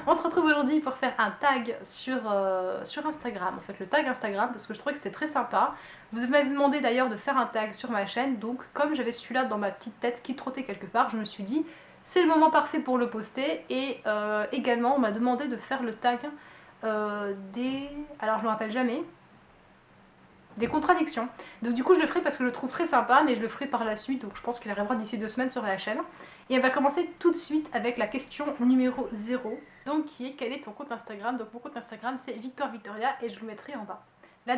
On se retrouve aujourd'hui pour faire un tag sur Instagram, en fait le tag Instagram, parce que je trouvais que c'était très sympa. Vous m'avez demandé d'ailleurs de faire un tag sur ma chaîne, donc comme j'avais celui-là dans ma petite tête qui trottait quelque part, je me suis dit c'est le moment parfait pour le poster. Et également on m'a demandé de faire le tag des... alors je me rappelle jamais, des contradictions. Donc du coup je le ferai parce que je le trouve très sympa, mais je le ferai par la suite, donc je pense qu'il arrivera d'ici 2 semaines sur la chaîne. Et on va commencer tout de suite avec la question numéro 0, donc qui est quel est ton compte Instagram. Donc mon compte Instagram c'est Victor Victoria et je le mettrai en bas. La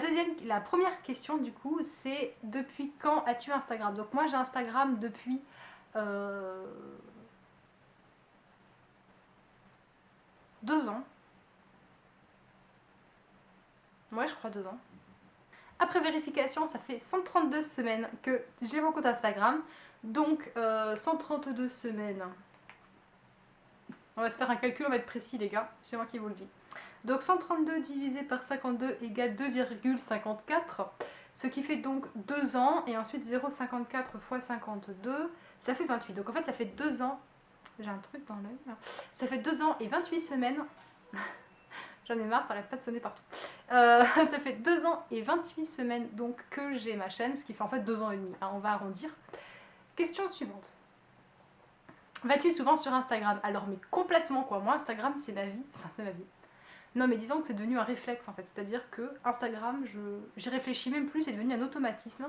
première question du coup c'est depuis quand as-tu Instagram. Donc moi j'ai Instagram depuis 2 ans. Ouais, je crois 2 ans. Après vérification, ça fait 132 semaines que j'ai mon compte Instagram. Donc 132 semaines. On va se faire un calcul, on va être précis les gars, c'est moi qui vous le dis. Donc 132 divisé par 52 égale 2,54, ce qui fait donc 2 ans, et ensuite 0,54 fois 52, ça fait 28. Donc en fait ça fait 2 ans, j'ai un truc dans l'œil, ça fait 2 ans et 28 semaines, j'en ai marre, ça arrête pas de sonner partout. Ça fait 2 ans et 28 semaines donc que j'ai ma chaîne, ce qui fait en fait 2 ans et demi, hein, on va arrondir. Question suivante. Vas-tu souvent sur Instagram? Alors mais complètement quoi, moi Instagram c'est ma vie, enfin c'est ma vie. Non mais disons que c'est devenu un réflexe en fait, c'est-à-dire que Instagram, j'y réfléchis même plus, c'est devenu un automatisme.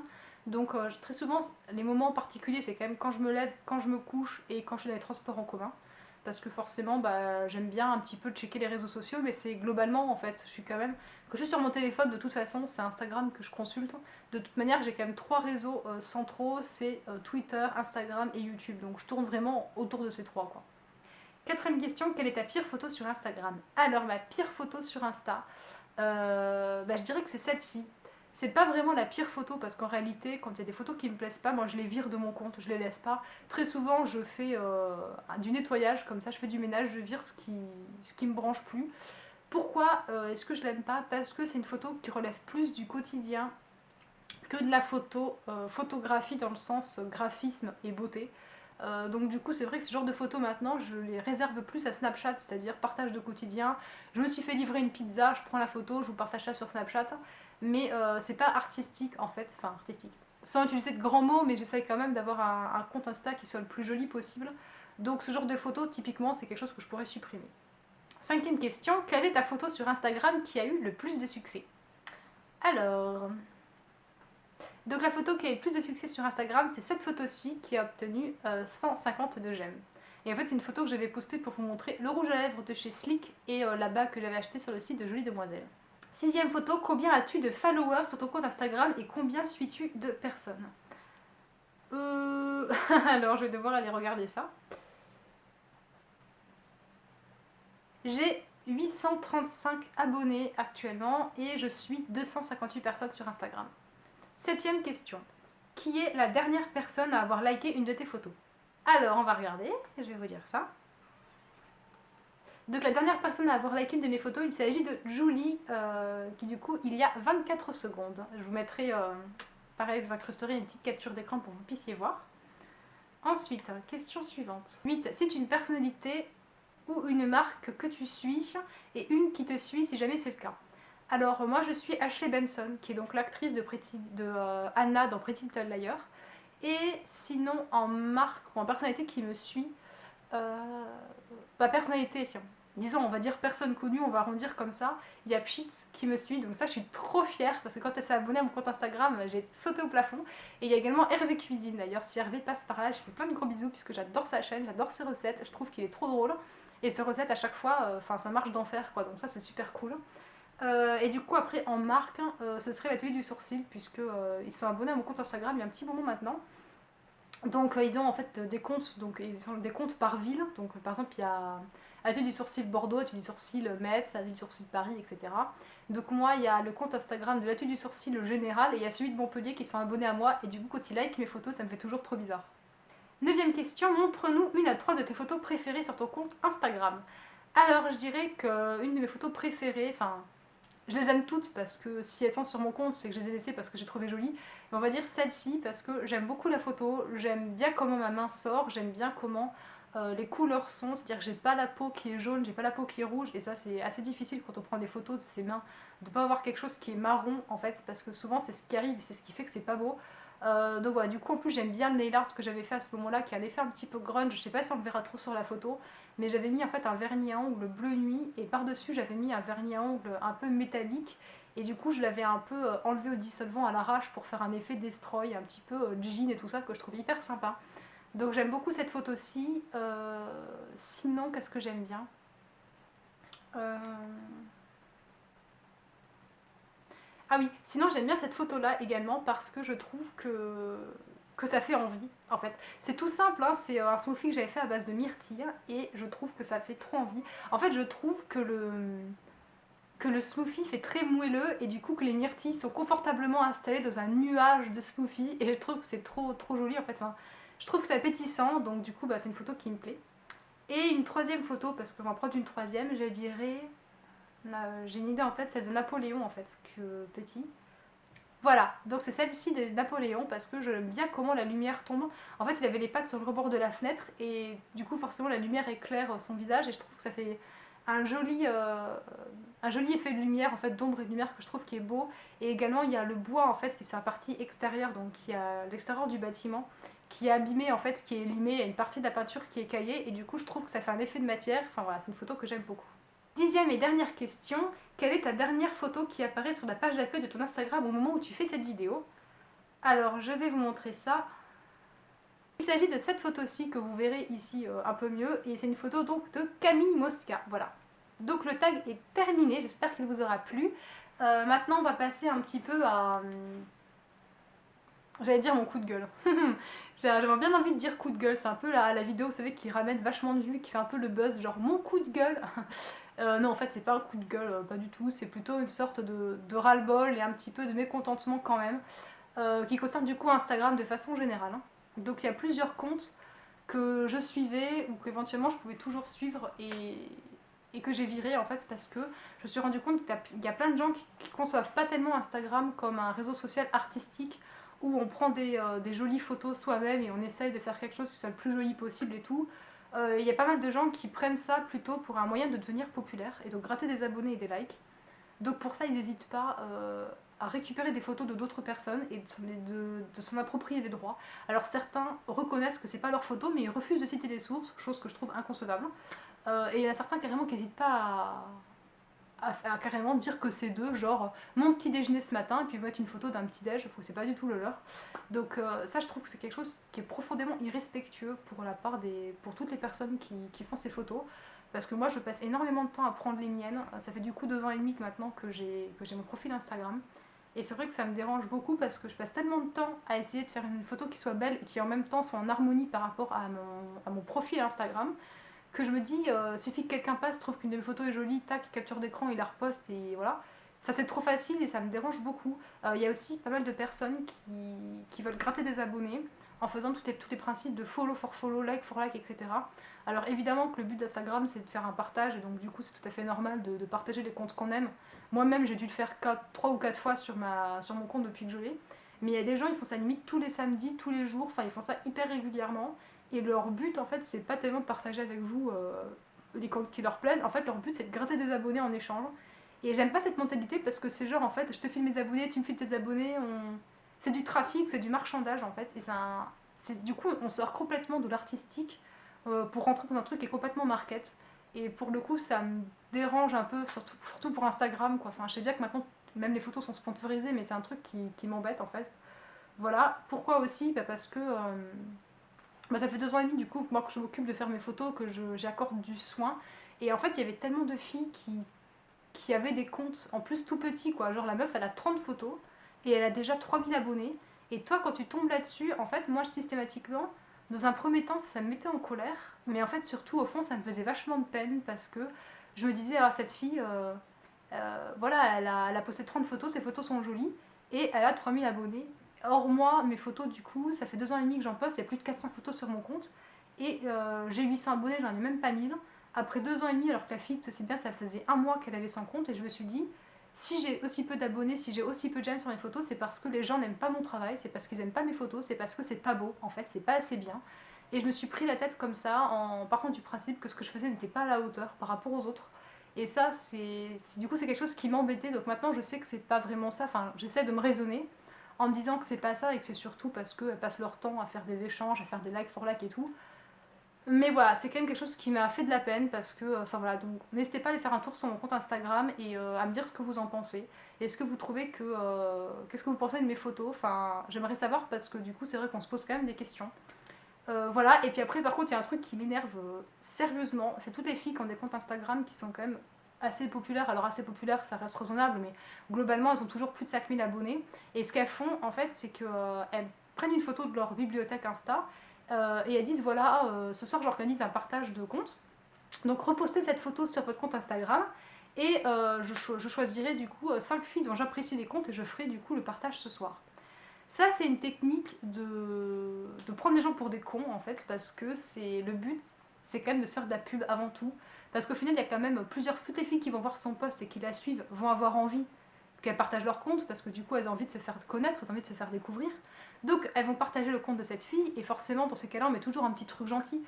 Donc très souvent, les moments particuliers, c'est quand même quand je me lève, quand je me couche et quand je suis dans les transports en commun. Parce que forcément, bah, j'aime bien un petit peu checker les réseaux sociaux, mais c'est globalement en fait, je suis quand même... Quand je suis sur mon téléphone, de toute façon, c'est Instagram que je consulte. De toute manière, j'ai quand même 3 réseaux centraux, c'est Twitter, Instagram et YouTube. Donc je tourne vraiment autour de ces trois quoi. Quatrième question, quelle est ta pire photo sur Instagram? Alors ma pire photo sur Insta, je dirais que c'est celle-ci. C'est pas vraiment la pire photo parce qu'en réalité, quand il y a des photos qui me plaisent pas, moi je les vire de mon compte, je les laisse pas. Très souvent, je fais du nettoyage comme ça, je fais du ménage, je vire ce qui me branche plus. Pourquoi est-ce que je l'aime pas? Parce que c'est une photo qui relève plus du quotidien que de la photographie dans le sens graphisme et beauté. Donc du coup c'est vrai que ce genre de photos maintenant je les réserve plus à Snapchat, c'est-à-dire partage de quotidien. Je me suis fait livrer une pizza, je prends la photo, je vous partage ça sur Snapchat, mais c'est pas artistique en fait, enfin artistique. Sans utiliser de grands mots, mais j'essaye quand même d'avoir un compte Insta qui soit le plus joli possible. Donc ce genre de photos typiquement c'est quelque chose que je pourrais supprimer. Cinquième question, quelle est ta photo sur Instagram qui a eu le plus de succès? Alors, donc la photo qui a eu le plus de succès sur Instagram, c'est cette photo-ci qui a obtenu 152 j'aime. Et en fait, c'est une photo que j'avais postée pour vous montrer le rouge à lèvres de chez Sleek et la bague que j'avais achetée sur le site de Jolie Demoiselle. Sixième photo, combien as-tu de followers sur ton compte Instagram et combien suis-tu de personnes? Alors, je vais devoir aller regarder ça. J'ai 835 abonnés actuellement et je suis 258 personnes sur Instagram. Septième question. Qui est la dernière personne à avoir liké une de tes photos? Alors, on va regarder, je vais vous dire ça. Donc la dernière personne à avoir liké une de mes photos, il s'agit de Julie, qui du coup, il y a 24 secondes. Je vous mettrai, pareil, je vous incrusterai une petite capture d'écran pour que vous puissiez voir. Ensuite, question suivante. 8. Cite une personnalité ou une marque que tu suis et une qui te suit si jamais c'est le cas. Alors moi je suis Ashley Benson, qui est donc l'actrice de Anna dans Pretty Little Liars. Et sinon en marque ou en personnalité qui me suit, personnalité, disons on va dire personne connue, on va arrondir comme ça, il y a Pchit qui me suit, donc ça je suis trop fière parce que quand elle s'est abonnée à mon compte Instagram, j'ai sauté au plafond. Et il y a également Hervé Cuisine d'ailleurs, si Hervé passe par là, je fais plein de gros bisous puisque j'adore sa chaîne, j'adore ses recettes, je trouve qu'il est trop drôle. Et ses recettes à chaque fois, ça marche d'enfer quoi, donc ça c'est super cool. Et du coup après en marque, ce serait l'atelier du sourcil puisque ils sont abonnés à mon compte Instagram il y a un petit moment maintenant. Donc ils ont en fait des comptes, donc ils ont des comptes par ville. Donc par exemple il y a Atelier du sourcil Bordeaux, Atelier du sourcil Metz, Atelier du sourcil Paris, etc. Donc moi il y a le compte Instagram de l'Atelier du sourcil général et il y a celui de Montpellier qui sont abonnés à moi et du coup quand ils like mes photos ça me fait toujours trop bizarre. Neuvième question, montre-nous une à trois de tes photos préférées sur ton compte Instagram. Alors je dirais qu'une de mes photos préférées, enfin je les aime toutes parce que si elles sont sur mon compte, c'est que je les ai laissées parce que j'ai trouvé jolies. Mais on va dire celle-ci parce que j'aime beaucoup la photo, j'aime bien comment ma main sort, j'aime bien comment les couleurs sont, c'est-à-dire que j'ai pas la peau qui est jaune, j'ai pas la peau qui est rouge, et ça c'est assez difficile quand on prend des photos de ses mains, de pas avoir quelque chose qui est marron en fait, parce que souvent c'est ce qui arrive, c'est ce qui fait que c'est pas beau. Donc voilà, du coup en plus j'aime bien le nail art que j'avais fait à ce moment-là, qui a un effet un petit peu grunge, je sais pas si on le verra trop sur la photo, mais j'avais mis en fait un vernis à ongles bleu nuit, et par-dessus j'avais mis un vernis à ongles un peu métallique, et du coup je l'avais un peu enlevé au dissolvant à l'arrache pour faire un effet destroy, un petit peu jean et tout ça, que je trouve hyper sympa. Donc j'aime beaucoup cette photo-ci. Sinon, qu'est-ce que j'aime bien? Euh, Ah oui, sinon j'aime bien cette photo-là également parce que je trouve que ça fait envie, en fait. C'est tout simple, hein, c'est un smoothie que j'avais fait à base de myrtille et je trouve que ça fait trop envie. En fait, je trouve que le smoothie fait très moelleux et du coup que les myrtilles sont confortablement installées dans un nuage de smoothie et je trouve que c'est trop, trop joli en fait. Enfin, je trouve que c'est appétissant, donc du coup bah, c'est une photo qui me plaît. Et une troisième photo, parce qu'on va prendre une troisième, je dirais... J'ai une idée en tête, celle de Napoléon en fait, que petit. Voilà, donc c'est celle-ci de Napoléon parce que j'aime bien comment la lumière tombe. En fait, il avait les pattes sur le rebord de la fenêtre et du coup, forcément, la lumière éclaire son visage et je trouve que ça fait un joli effet de lumière, en fait, d'ombre et de lumière que je trouve qui est beau. Et également, il y a le bois en fait qui est sur la partie extérieure, donc il y a l'extérieur du bâtiment qui est abîmé en fait, qui est limé, il y a une partie de la peinture qui est caillée et du coup, je trouve que ça fait un effet de matière. Enfin voilà, c'est une photo que j'aime beaucoup. Dixième et dernière question, quelle est ta dernière photo qui apparaît sur la page d'accueil de ton Instagram au moment où tu fais cette vidéo? Alors, je vais vous montrer ça. Il s'agit de cette photo-ci que vous verrez ici un peu mieux, et c'est une photo donc de Camille Mosca, voilà. Donc le tag est terminé, j'espère qu'il vous aura plu. Maintenant, on va passer un petit peu à... J'allais dire mon coup de gueule. J'avais bien envie de dire coup de gueule, c'est un peu la vidéo, vous savez, qui ramène vachement de vues, qui fait un peu le buzz, genre mon coup de gueule. Non, en fait, c'est pas un coup de gueule, pas du tout. C'est plutôt une sorte de ras-le-bol et un petit peu de mécontentement quand même, qui concerne du coup Instagram de façon générale, hein. Donc il y a plusieurs comptes que je suivais ou qu'éventuellement je pouvais toujours suivre et que j'ai viré en fait parce que je me suis rendu compte qu'il y a plein de gens qui conçoivent pas tellement Instagram comme un réseau social artistique où on prend des jolies photos soi-même et on essaye de faire quelque chose qui soit le plus joli possible et tout. Il y a pas mal de gens qui prennent ça plutôt pour un moyen de devenir populaire et de gratter des abonnés et des likes. Donc pour ça, ils n'hésitent pas à récupérer des photos de d'autres personnes et de s'en approprier les droits. Alors certains reconnaissent que c'est pas leur photo, mais ils refusent de citer les sources, chose que je trouve inconcevable. Et il y en a certains carrément qui n'hésitent pas à carrément dire que c'est d'eux, genre mon petit déjeuner ce matin, et puis ils vont mettre une photo d'un petit déj, c'est pas du tout le leur. Donc ça, je trouve que c'est quelque chose qui est profondément irrespectueux pour toutes les personnes qui font ces photos. Parce que moi, je passe énormément de temps à prendre les miennes. Ça fait du coup 2 ans et demi que maintenant que j'ai mon profil Instagram. Et c'est vrai que ça me dérange beaucoup parce que je passe tellement de temps à essayer de faire une photo qui soit belle et qui en même temps soit en harmonie par rapport à mon profil Instagram, que je me dis, suffit que quelqu'un passe, trouve qu'une de mes photos est jolie, tac, capture d'écran, il la reposte et voilà. Enfin, c'est trop facile et ça me dérange beaucoup. Il y a aussi pas mal de personnes qui veulent gratter des abonnés en faisant tous les principes de follow for follow, like for like, etc. Alors évidemment que le but d'Instagram c'est de faire un partage et donc du coup c'est tout à fait normal de partager les comptes qu'on aime. Moi-même j'ai dû le faire 3 ou 4 fois sur mon compte depuis que je l'ai. Mais il y a des gens, ils font ça limite tous les samedis, tous les jours, enfin ils font ça hyper régulièrement. Et leur but en fait c'est pas tellement de partager avec vous les comptes qui leur plaisent, en fait leur but c'est de gratter des abonnés en échange. Et j'aime pas cette mentalité parce que c'est genre en fait je te file mes abonnés, tu me files tes abonnés, c'est du trafic, c'est du marchandage en fait. Et du coup on sort complètement de l'artistique pour rentrer dans un truc qui est complètement market. Et pour le coup ça me dérange un peu, surtout pour Instagram quoi. Enfin je sais bien que maintenant même les photos sont sponsorisées mais c'est un truc qui m'embête en fait. Voilà, pourquoi aussi parce que ça fait 2 ans et demi du coup moi que je m'occupe de faire mes photos, que j'accorde du soin. Et en fait il y avait tellement de filles qui avaient des comptes en plus tout petits quoi. Genre la meuf elle a 30 photos et elle a déjà 3000 abonnés. Et toi quand tu tombes là-dessus, en fait moi systématiquement, dans un premier temps ça me mettait en colère. Mais en fait surtout au fond ça me faisait vachement de peine parce que je me disais ah cette fille, voilà elle a posté 30 photos, ses photos sont jolies et elle a 3000 abonnés. Or moi, mes photos du coup, ça fait 2 ans et demi que j'en poste, il y a plus de 400 photos sur mon compte. Et j'ai 800 abonnés, j'en ai même pas 1000. Après 2 ans et demi, alors que la fille, c'est bien, ça faisait un mois qu'elle avait son compte. Et je me suis dit, si j'ai aussi peu d'abonnés, si j'ai aussi peu de j'aime sur mes photos, c'est parce que les gens n'aiment pas mon travail, c'est parce qu'ils aiment pas mes photos, c'est parce que c'est pas beau, en fait, c'est pas assez bien. Et je me suis pris la tête comme ça en partant du principe que ce que je faisais n'était pas à la hauteur par rapport aux autres. Et ça, du coup, c'est quelque chose qui m'embêtait. Donc maintenant, je sais que c'est pas vraiment ça. Enfin, j'essaie de me raisonner en me disant que c'est pas ça et que c'est surtout parce qu'elles passent leur temps à faire des échanges, à faire des likes for like et tout. Mais voilà, c'est quand même quelque chose qui m'a fait de la peine parce que, enfin voilà, donc n'hésitez pas à aller faire un tour sur mon compte Instagram et à me dire ce que vous en pensez. Est-ce que vous trouvez que, qu'est-ce que vous pensez de mes photos? Enfin, j'aimerais savoir parce que du coup, c'est vrai qu'on se pose quand même des questions. Voilà, et puis après, par contre, il y a un truc qui m'énerve sérieusement, c'est toutes les filles qui ont des comptes Instagram qui sont quand même assez populaires. Alors, assez populaires, ça reste raisonnable, mais globalement, elles ont toujours plus de 5000 abonnés. Et ce qu'elles font, en fait, c'est qu'elles prennent une photo de leur bibliothèque Insta et elles disent voilà, ce soir, j'organise un partage de compte. Donc, repostez cette photo sur votre compte Instagram. Et je choisirai du coup 5 filles dont j'apprécie les comptes et je ferai du coup le partage ce soir. Ça, c'est une technique de prendre les gens pour des cons, en fait, parce que le but, c'est quand même de se faire de la pub avant tout. Parce qu'au final, il y a quand même toutes les filles qui vont voir son post et qui la suivent vont avoir envie qu'elles partagent leur compte, parce que du coup, elles ont envie de se faire connaître, elles ont envie de se faire découvrir. Donc, elles vont partager le compte de cette fille, et forcément, dans ces cas-là, on met toujours un petit truc gentil.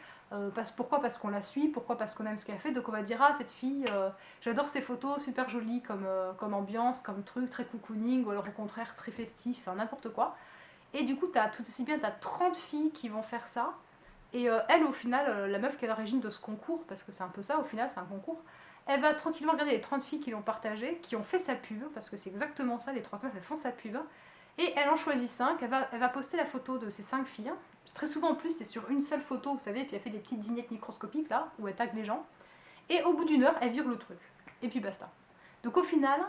Pourquoi? Parce qu'on la suit, pourquoi? Parce qu'on aime ce qu'elle fait. Donc, on va dire, ah, cette fille, j'adore ses photos, super jolies comme ambiance, comme truc, très cocooning, ou alors au contraire, très festif, enfin n'importe quoi. Et du coup, tout aussi bien, t'as 30 filles qui vont faire ça. Et elle, au final, la meuf qui est à l'origine de ce concours, parce que c'est un peu ça, au final, c'est un concours, elle va tranquillement regarder les 30 filles qui l'ont partagé, qui ont fait sa pub, parce que c'est exactement ça, les 30 meufs, elles font sa pub. Et elle en choisit 5, elle va poster la photo de ces 5 filles. Très souvent en plus, c'est sur une seule photo, vous savez, et puis elle fait des petites vignettes microscopiques là, où elle tag les gens. Et au bout d'une heure, elle vire le truc. Et puis basta. Donc au final,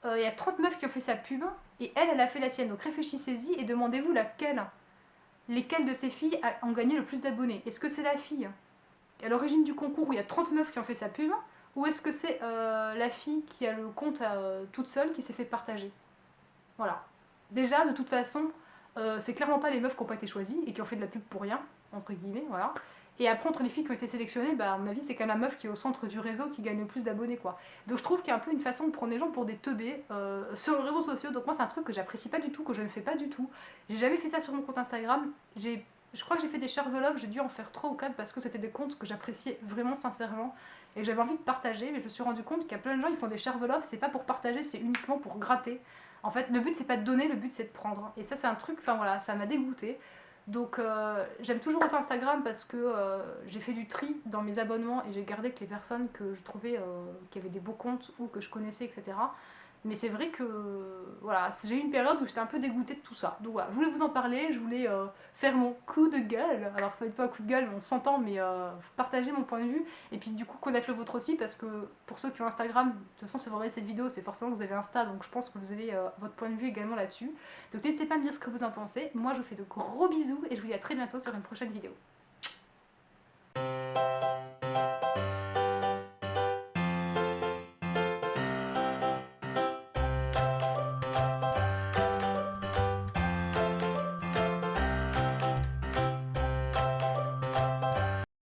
il y a 30 meufs qui ont fait sa pub, et elle a fait la sienne. Donc réfléchissez-y et demandez-vous lesquelles de ces filles ont gagné le plus d'abonnés. Est-ce que c'est la fille à l'origine du concours où il y a 30 meufs qui ont fait sa pub, ou est-ce que c'est la fille qui a le compte toute seule qui s'est fait partager? Voilà. Déjà, de toute façon, c'est clairement pas les meufs qui n'ont pas été choisies et qui ont fait de la pub pour rien, entre guillemets, voilà. Et après, entre les filles qui ont été sélectionnées, bah, à mon avis, c'est quand même la meuf qui est au centre du réseau qui gagne le plus d'abonnés, quoi. Donc je trouve qu'il y a un peu une façon de prendre les gens pour des teubés sur les réseaux sociaux. Donc moi, c'est un truc que j'apprécie pas du tout, que je ne fais pas du tout. J'ai jamais fait ça sur mon compte Instagram. Je crois que j'ai fait des share love, j'ai dû en faire 3 ou 4 parce que c'était des comptes que j'appréciais vraiment sincèrement et que j'avais envie de partager. Mais je me suis rendu compte qu'il y a plein de gens qui font des share love, c'est pas pour partager, c'est uniquement pour gratter. En fait, le but c'est pas de donner, le but c'est de prendre. Et ça, c'est un truc, enfin voilà, ça m'a dégoûté. Donc j'aime toujours autant Instagram parce que j'ai fait du tri dans mes abonnements et j'ai gardé que les personnes que je trouvais qui avaient des beaux comptes ou que je connaissais, etc. Mais c'est vrai que voilà, j'ai eu une période où j'étais un peu dégoûtée de tout ça. Donc voilà, je voulais vous en parler, je voulais faire mon coup de gueule. Alors ça va être pas un coup de gueule, on s'entend, mais partager mon point de vue et puis du coup connaître le vôtre aussi parce que pour ceux qui ont Instagram, de toute façon si vous regardez cette vidéo, c'est forcément que vous avez Insta, donc je pense que vous avez votre point de vue également là-dessus. Donc n'hésitez pas à me dire ce que vous en pensez. Moi je vous fais de gros bisous et je vous dis à très bientôt sur une prochaine vidéo.